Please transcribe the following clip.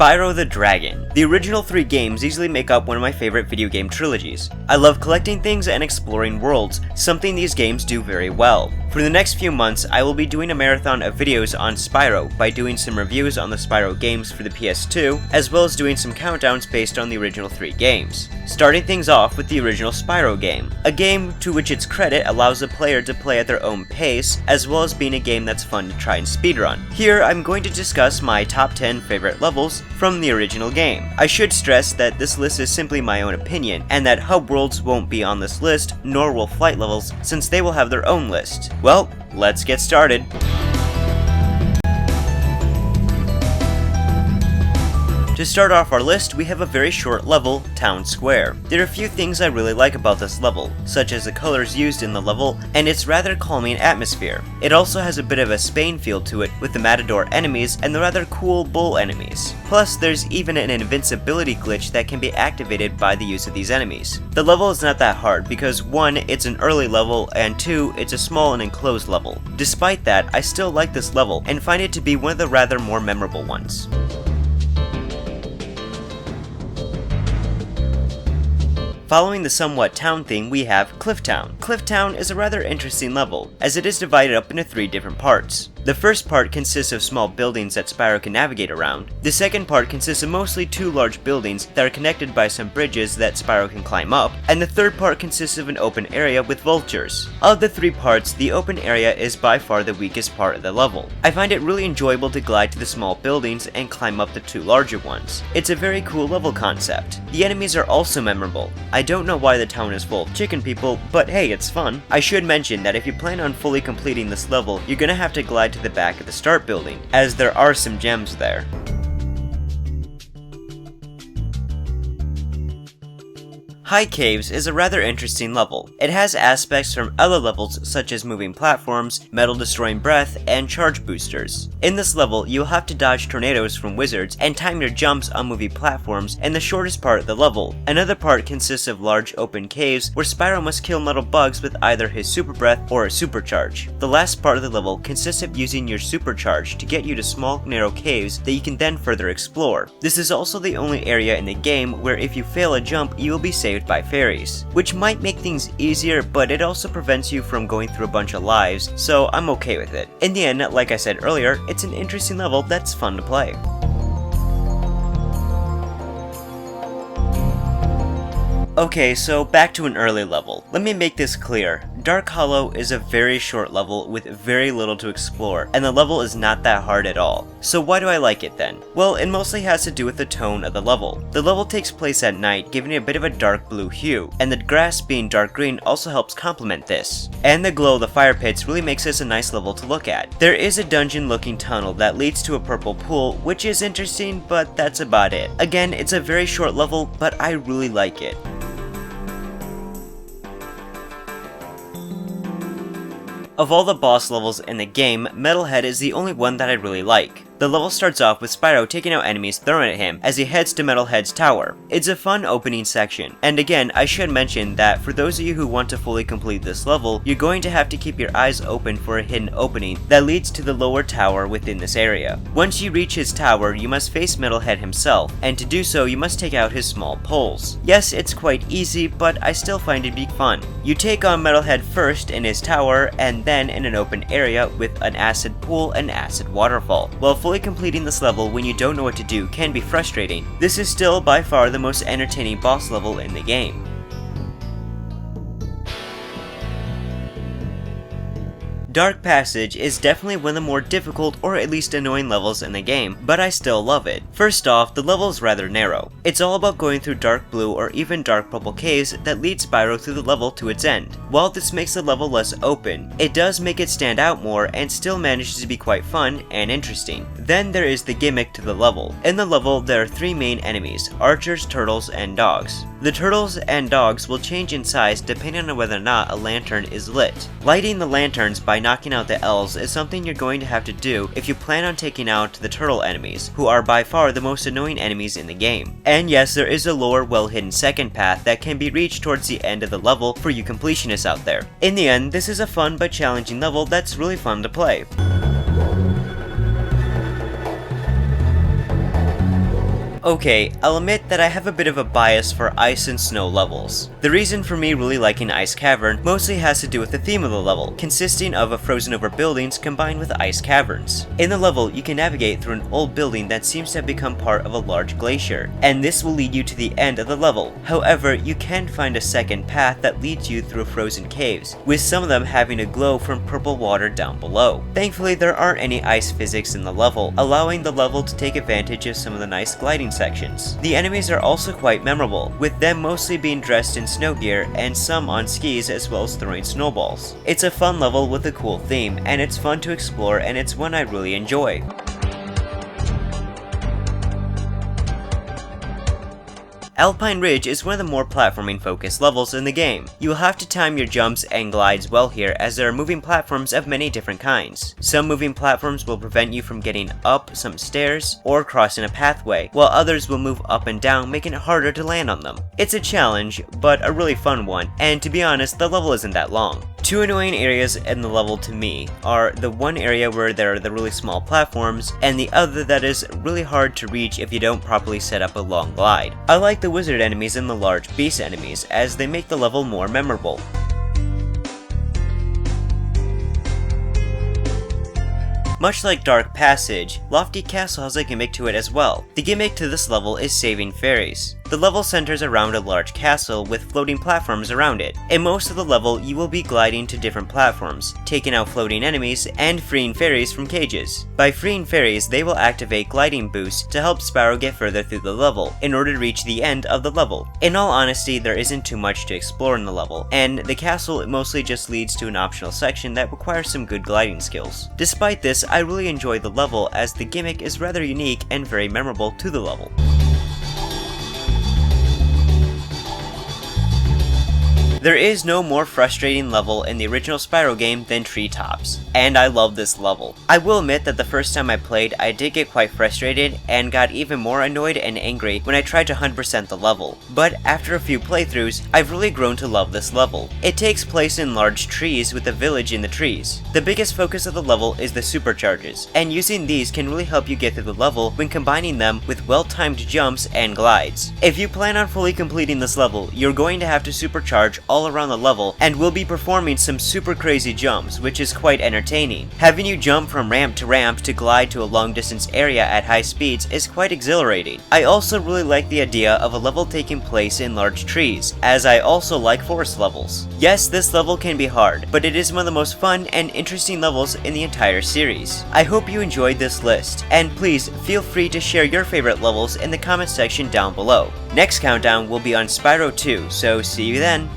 Spyro the Dragon. The original 3 games easily make up one of my favorite video game trilogies. I love collecting things and exploring worlds, something these games do very well. For the next few months, I will be doing a marathon of videos on Spyro by doing some reviews on the Spyro games for the PS2, as well as doing some countdowns based on the original 3 games. Starting things off with the original Spyro game, a game to which its credit allows the player to play at their own pace, as well as being a game that's fun to try and speedrun. Here, I'm going to discuss my top 10 favorite levels from the original game. I should stress that this list is simply my own opinion, and that hub worlds won't be on this list, nor will flight levels, since they will have their own list. Well, let's get started. To start off our list, we have a very short level, Town Square. There are a few things I really like about this level, such as the colors used in the level, and its rather calming atmosphere. It also has a bit of a Spain feel to it, with the Matador enemies and the rather cool bull enemies. Plus, there's even an invincibility glitch that can be activated by the use of these enemies. The level is not that hard because 1, it's an early level, and 2, it's a small and enclosed level. Despite that, I still like this level and find it to be one of the rather more memorable ones. Following the somewhat town theme, we have Cliff Town. Cliff Town is a rather interesting level, as it is divided up into 3 different parts. The first part consists of small buildings that Spyro can navigate around. The second part consists of mostly 2 large buildings that are connected by some bridges that Spyro can climb up, and the third part consists of an open area with vultures. Of the 3 parts, the open area is by far the weakest part of the level. I find it really enjoyable to glide to the small buildings and climb up the 2 larger ones. It's a very cool level concept. The enemies are also memorable. I don't know why the town is full of chicken people, but hey, it's fun. I should mention that if you plan on fully completing this level, you're gonna have to glide to the back of the start building, as there are some gems there. High Caves is a rather interesting level. It has aspects from other levels such as moving platforms, metal destroying breath, and charge boosters. In this level, you'll have to dodge tornadoes from wizards and time your jumps on moving platforms in the shortest part of the level. Another part consists of large open caves where Spyro must kill metal bugs with either his super breath or a supercharge. The last part of the level consists of using your supercharge to get you to small narrow caves that you can then further explore. This is also the only area in the game where if you fail a jump, you will be saved by fairies, which might make things easier, but it also prevents you from going through a bunch of lives, so I'm okay with it. In the end, like I said earlier, it's an interesting level that's fun to play. Okay, so back to an early level. Let me make this clear. Dark Hollow is a very short level with very little to explore, and the level is not that hard at all. So why do I like it then? Well, it mostly has to do with the tone of the level. The level takes place at night, giving it a bit of a dark blue hue, and the grass being dark green also helps complement this. And the glow of the fire pits really makes this a nice level to look at. There is a dungeon looking tunnel that leads to a purple pool, which is interesting, but that's about it. Again, it's a very short level, but I really like it. Of all the boss levels in the game, Metalhead is the only one that I really like. The level starts off with Spyro taking out enemies thrown at him as he heads to Metalhead's tower. It's a fun opening section, and again, I should mention that for those of you who want to fully complete this level, you're going to have to keep your eyes open for a hidden opening that leads to the lower tower within this area. Once you reach his tower, you must face Metalhead himself, and to do so, you must take out his small poles. Yes, it's quite easy, but I still find it to be fun. You take on Metalhead first in his tower, and then in an open area with an acid pool and acid waterfall. While fully completing this level when you don't know what to do can be frustrating, this is still by far the most entertaining boss level in the game. Dark Passage is definitely one of the more difficult or at least annoying levels in the game, but I still love it. First off, the level is rather narrow. It's all about going through dark blue or even dark purple caves that lead Spyro through the level to its end. While this makes the level less open, it does make it stand out more and still manages to be quite fun and interesting. Then there is the gimmick to the level. In the level, there are 3 main enemies: archers, turtles, and dogs. The turtles and dogs will change in size depending on whether or not a lantern is lit. Lighting the lanterns by knocking out the elves is something you're going to have to do if you plan on taking out the turtle enemies, who are by far the most annoying enemies in the game. And yes, there is a lower well-hidden second path that can be reached towards the end of the level for you completionists out there. In the end, this is a fun but challenging level that's really fun to play. Okay, I'll admit that I have a bit of a bias for ice and snow levels. The reason for me really liking Ice Cavern mostly has to do with the theme of the level, consisting of frozen over buildings combined with ice caverns. In the level, you can navigate through an old building that seems to have become part of a large glacier, and this will lead you to the end of the level. However, you can find a second path that leads you through frozen caves, with some of them having a glow from purple water down below. Thankfully, there aren't any ice physics in the level, allowing the level to take advantage of some of the nice gliding sections. The enemies are also quite memorable, with them mostly being dressed in snow gear and some on skis as well as throwing snowballs. It's a fun level with a cool theme, and it's fun to explore, and it's one I really enjoy. Alpine Ridge is one of the more platforming focused levels in the game. You will have to time your jumps and glides well here, as there are moving platforms of many different kinds. Some moving platforms will prevent you from getting up some stairs or crossing a pathway, while others will move up and down, making it harder to land on them. It's a challenge, but a really fun one, and to be honest, the level isn't that long. Two annoying areas in the level to me are the one area where there are the really small platforms, and the other that is really hard to reach if you don't properly set up a long glide. I like the wizard enemies and the large beast enemies, as they make the level more memorable. Much like Dark Passage, Lofty Castle has a gimmick to it as well. The gimmick to this level is saving fairies. The level centers around a large castle with floating platforms around it. In most of the level, you will be gliding to different platforms, taking out floating enemies, and freeing fairies from cages. By freeing fairies, they will activate gliding boosts to help Spyro get further through the level, in order to reach the end of the level. In all honesty, there isn't too much to explore in the level, and the castle mostly just leads to an optional section that requires some good gliding skills. Despite this, I really enjoy the level, as the gimmick is rather unique and very memorable to the level. There is no more frustrating level in the original Spyro game than Treetops, and I love this level. I will admit that the first time I played, I did get quite frustrated and got even more annoyed and angry when I tried to 100% the level, but after a few playthroughs, I've really grown to love this level. It takes place in large trees with a village in the trees. The biggest focus of the level is the supercharges, and using these can really help you get through the level when combining them with well-timed jumps and glides. If you plan on fully completing this level, you're going to have to supercharge all around the level and will be performing some super crazy jumps, which is quite entertaining. Having you jump from ramp to glide to a long distance area at high speeds is quite exhilarating. I also really like the idea of a level taking place in large trees, as I also like forest levels. Yes, this level can be hard, but it is one of the most fun and interesting levels in the entire series. I hope you enjoyed this list, and please feel free to share your favorite levels in the comment section down below. Next countdown will be on Spyro 2, so see you then!